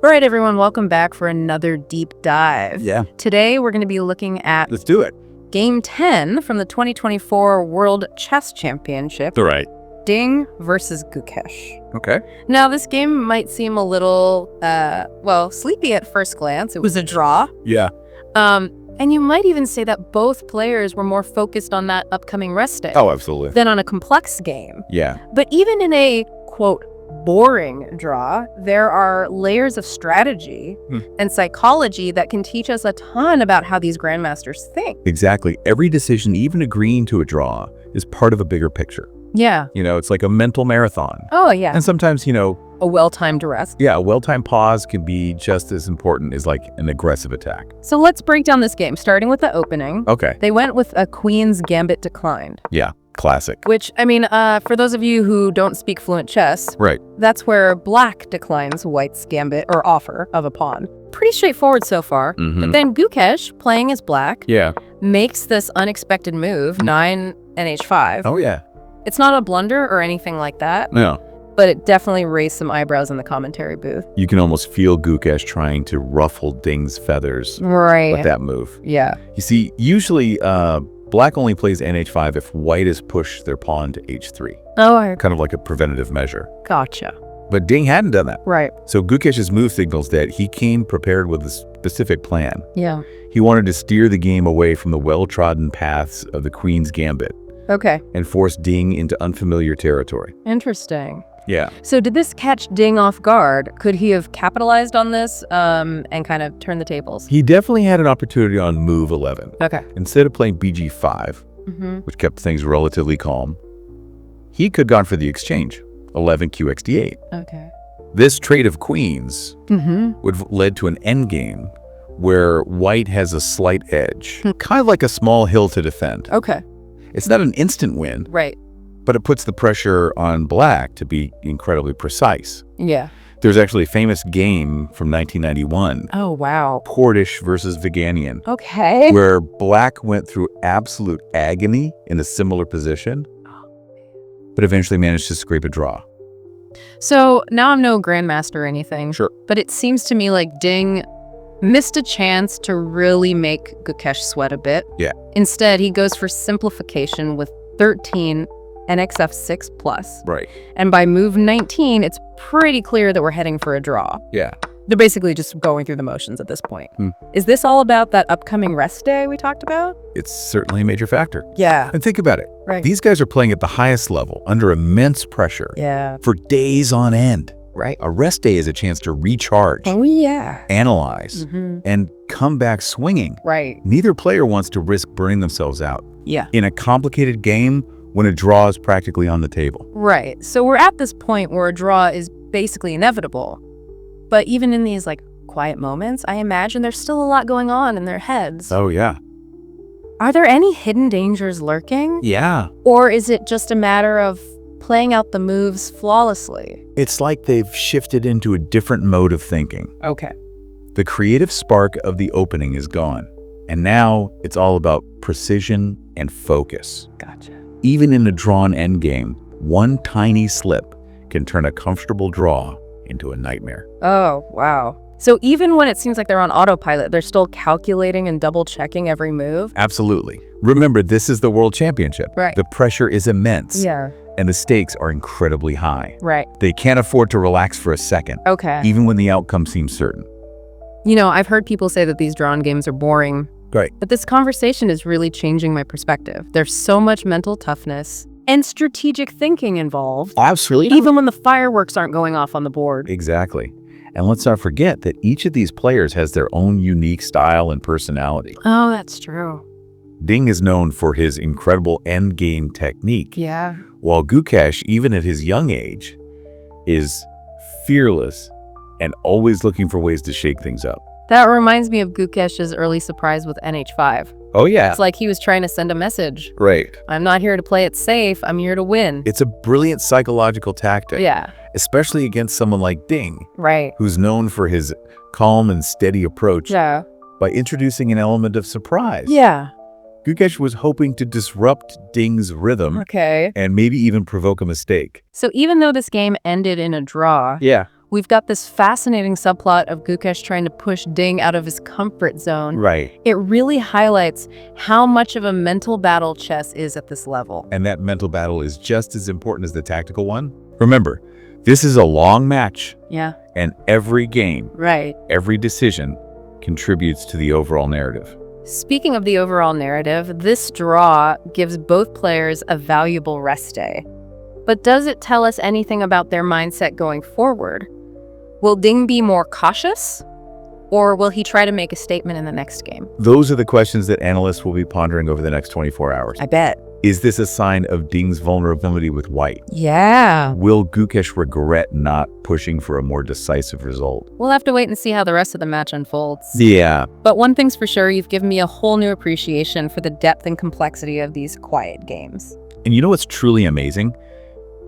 All right, everyone, welcome back for another deep dive. Yeah. Today, we're going to be looking at Let's do it. Game 10 from the 2024 World Chess Championship. All right. Ding versus Gukesh. Okay. Now, this game might seem a little, sleepy at first glance. It was a draw. Yeah. And you might even say that both players were more focused on that upcoming rest day Oh, absolutely. than on a complex game. Yeah. But even in a, quote, boring draw, there are layers of strategy and psychology that can teach us a ton about how these grandmasters think. Exactly. Every decision, even agreeing to a draw, is part of a bigger picture. Yeah. You know, it's like a mental marathon. Oh, yeah. And sometimes, A well-timed rest. yeah, a well-timed pause can be just as important as like an aggressive attack. So let's break down this game, starting with the opening. Okay. They went with a queen's gambit declined. Yeah. Classic. Which, for those of you who don't speak fluent chess, Right. that's where black declines white's gambit or offer of a pawn. Pretty straightforward so far. But then Gukesh, playing as black, Yeah. makes this unexpected move, 9 and h5. Oh, yeah. It's not a blunder or anything like that, No. but it definitely raised some eyebrows in the commentary booth. You can almost feel Gukesh trying to ruffle Ding's feathers Right. with that move. Yeah. You see, usually black only plays nh5 if white has pushed their pawn to h3. Oh, Kind of like a preventative measure. gotcha. But Ding hadn't done that. Right. So Gukesh's move signals that he came prepared with a specific plan. Yeah. He wanted to steer the game away from the well-trodden paths of the queen's gambit Okay. and force Ding into unfamiliar territory. Interesting. Yeah. So did this catch Ding off guard? Could he have capitalized on this and kind of turned the tables? He definitely had an opportunity on move 11. Okay. Instead of playing bg5, which kept things relatively calm, he could have gone for the exchange, 11 qxd8. Okay. This trade of queens would have led to an endgame where white has a slight edge, kind of like a small hill to defend. Okay. It's not an instant win, Right. but it puts the pressure on black to be incredibly precise. Yeah. There's actually a famous game from 1991, Oh, wow. Portish versus Viganian, Okay. where black went through absolute agony in a similar position, but eventually managed to scrape a draw. So now I'm no grandmaster or anything. Sure. But it seems to me like Ding missed a chance to really make Gukesh sweat a bit. Yeah. Instead, he goes for simplification with 13 nxf6 plus. Right. And by move 19, it's pretty clear that we're heading for a draw. Yeah. They're basically just going through the motions at this point. Is this all about that upcoming rest day we talked about? It's certainly a major factor. Yeah. And think about it. Right. These guys are playing at the highest level under immense pressure Yeah. for days on end. Right. A rest day is a chance to recharge, Oh, yeah. analyze, and come back swinging. Right. Neither player wants to risk burning themselves out Yeah. in a complicated game when a draw is practically on the table. Right. So we're at this point where a draw is basically inevitable. But even in these quiet moments, I imagine there's still a lot going on in their heads. Oh, yeah. Are there any hidden dangers lurking? Yeah. Or is it just a matter of playing out the moves flawlessly? It's like they've shifted into a different mode of thinking. Okay. The creative spark of the opening is gone, and now it's all about precision and focus. Gotcha. Even in a drawn endgame, one tiny slip can turn a comfortable draw into a nightmare. Oh, wow. So even when it seems like they're on autopilot, they're still calculating and double checking every move? Absolutely. Remember, this is the World Championship. Right. The pressure is immense. Yeah. And the stakes are incredibly high. Right. They can't afford to relax for a second, Okay. even when the outcome seems certain. I've heard people say that these drawn games are boring. Right. But this conversation is really changing my perspective. There's so much mental toughness and strategic thinking involved, Absolutely. even when the fireworks aren't going off on the board. Exactly. And let's not forget that each of these players has their own unique style and personality. Oh, that's true. Ding is known for his incredible endgame technique, Yeah. while Gukesh, even at his young age, is fearless and always looking for ways to shake things up. That reminds me of Gukesh's early surprise with NH5. Oh, yeah. It's like he was trying to send a message. Right. I'm not here to play it safe. I'm here to win. It's a brilliant psychological tactic. Yeah. Especially against someone like Ding, Right. who's known for his calm and steady approach Yeah. by introducing an element of surprise. Yeah. Gukesh was hoping to disrupt Ding's rhythm Okay. and maybe even provoke a mistake. So even though this game ended in a draw, Yeah. We've got this fascinating subplot of Gukesh trying to push Ding out of his comfort zone. Right. It really highlights how much of a mental battle chess is at this level. And that mental battle is just as important as the tactical one. Remember, this is a long match. Yeah. And every game, Right. every decision contributes to the overall narrative. Speaking of the overall narrative, this draw gives both players a valuable rest day. But does it tell us anything about their mindset going forward? Will Ding be more cautious? Or will he try to make a statement in the next game? Those are the questions that analysts will be pondering over the next 24 hours. I bet. Is this a sign of Ding's vulnerability with white? Yeah. Will Gukesh regret not pushing for a more decisive result? We'll have to wait and see how the rest of the match unfolds. Yeah. But one thing's for sure, you've given me a whole new appreciation for the depth and complexity of these quiet games. And you know what's truly amazing?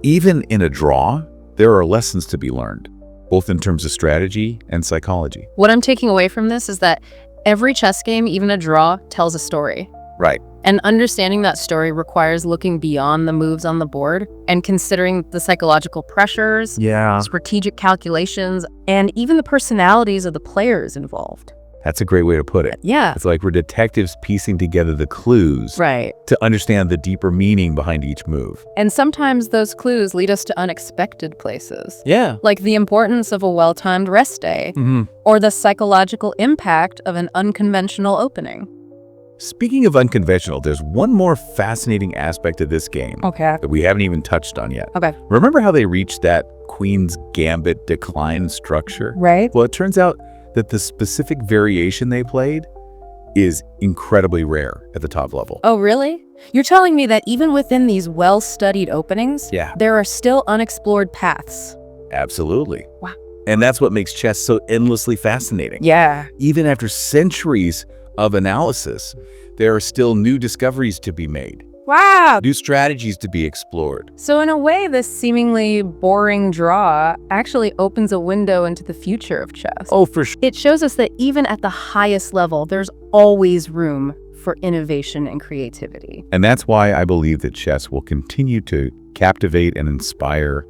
Even in a draw, there are lessons to be learned, both in terms of strategy and psychology. What I'm taking away from this is that every chess game, even a draw, tells a story. Right. And understanding that story requires looking beyond the moves on the board and considering the psychological pressures, strategic calculations, and even the personalities of the players involved. That's a great way to put it. Yeah. It's like we're detectives piecing together the clues to understand the deeper meaning behind each move. And sometimes those clues lead us to unexpected places. Yeah. Like the importance of a well-timed rest day, or the psychological impact of an unconventional opening. Speaking of unconventional, there's one more fascinating aspect of this game that we haven't even touched on yet. Remember how they reached that Queen's Gambit decline structure? Right. Well, it turns out that the specific variation they played is incredibly rare at the top level. Oh, really? You're telling me that even within these well-studied openings, there are still unexplored paths? Absolutely. Wow. And that's what makes chess so endlessly fascinating. Yeah. Even after centuries of analysis, there are still new discoveries to be made. Wow. New strategies to be explored. So in a way, this seemingly boring draw actually opens a window into the future of chess. Oh, for sure. It shows us that even at the highest level, there's always room for innovation and creativity. And that's why I believe that chess will continue to captivate and inspire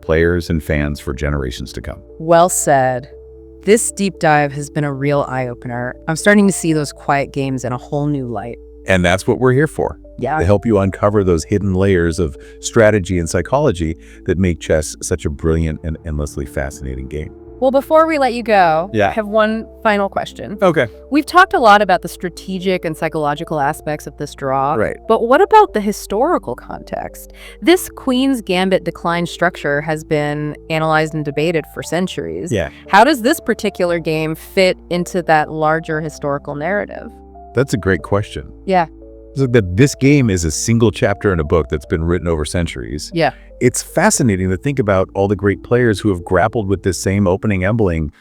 players and fans for generations to come. Well said. This deep dive has been a real eye-opener. I'm starting to see those quiet games in a whole new light. And that's what we're here for. Yeah. To help you uncover those hidden layers of strategy and psychology that make chess such a brilliant and endlessly fascinating game. Well, before we let you go, Yeah. I have one final question. Okay. We've talked a lot about the strategic and psychological aspects of this draw. Right. But what about the historical context? This Queen's Gambit decline structure has been analyzed and debated for centuries. Yeah. How does this particular game fit into that larger historical narrative? That's a great question. Yeah. So that this game is a single chapter in a book that's been written over centuries. Yeah. It's fascinating to think about all the great players who have grappled with this same opening embling,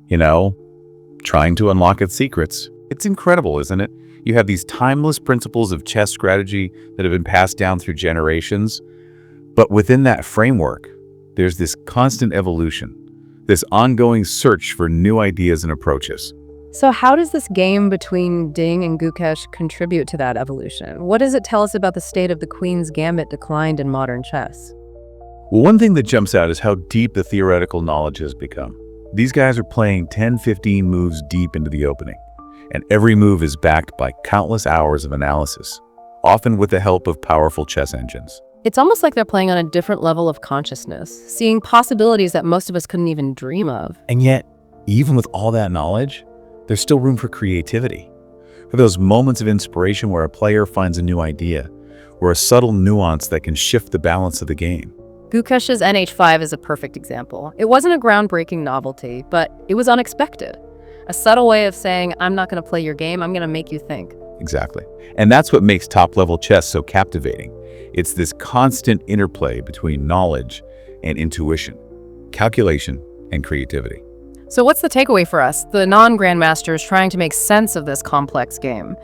trying to unlock its secrets. It's incredible, isn't it? You have these timeless principles of chess strategy that have been passed down through generations. But within that framework, there's this constant evolution, this ongoing search for new ideas and approaches. So how does this game between Ding and Gukesh contribute to that evolution? What does it tell us about the state of the Queen's Gambit declined in modern chess? Well, one thing that jumps out is how deep the theoretical knowledge has become. These guys are playing 10, 15 moves deep into the opening, and every move is backed by countless hours of analysis, often with the help of powerful chess engines. It's almost like they're playing on a different level of consciousness, seeing possibilities that most of us couldn't even dream of. And yet, even with all that knowledge, there's still room for creativity. For those moments of inspiration where a player finds a new idea, or a subtle nuance that can shift the balance of the game. Gukesh's NH5 is a perfect example. It wasn't a groundbreaking novelty, but it was unexpected. A subtle way of saying, I'm not going to play your game, I'm going to make you think. Exactly. And that's what makes top-level chess so captivating. It's this constant interplay between knowledge and intuition, calculation and creativity. So what's the takeaway for us, the non-grandmasters trying to make sense of this complex game?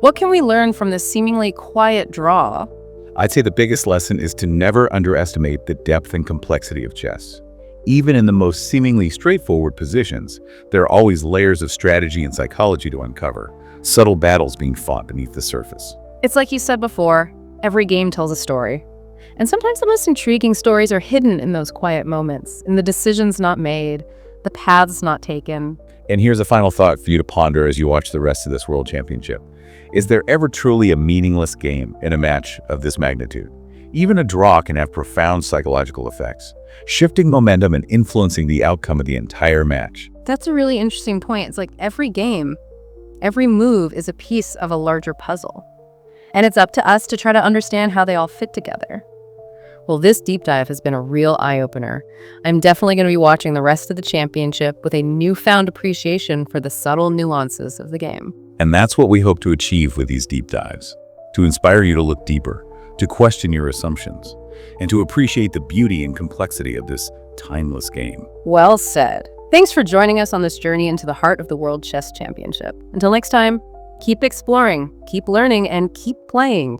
What can we learn from this seemingly quiet draw? I'd say the biggest lesson is to never underestimate the depth and complexity of chess. Even in the most seemingly straightforward positions, there are always layers of strategy and psychology to uncover, subtle battles being fought beneath the surface. It's like you said before, every game tells a story. And sometimes the most intriguing stories are hidden in those quiet moments, in the decisions not made, the paths not taken. And here's a final thought for you to ponder as you watch the rest of this World Championship. Is there ever truly a meaningless game in a match of this magnitude? Even a draw can have profound psychological effects, shifting momentum and influencing the outcome of the entire match. That's a really interesting point. It's like every game, every move is a piece of a larger puzzle. And it's up to us to try to understand how they all fit together. Well, this deep dive has been a real eye-opener. I'm definitely going to be watching the rest of the championship with a newfound appreciation for the subtle nuances of the game. And that's what we hope to achieve with these deep dives, to inspire you to look deeper, to question your assumptions, and to appreciate the beauty and complexity of this timeless game. Well said. Thanks for joining us on this journey into the heart of the World Chess Championship. Until next time, keep exploring, keep learning, and keep playing.